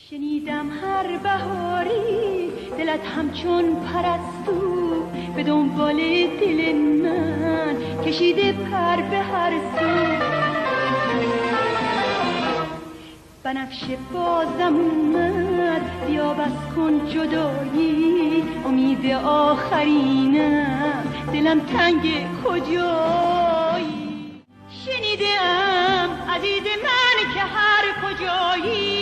شنیدم هر بهاری دلت همچون پرستو به دنبال دل من کشیده پر به هر سو. بنفشه بازم اومد بیا بس کن جدایی، امید آخرینم دلم تنگ کجایی. شنیدم عزیز من که هر کجایی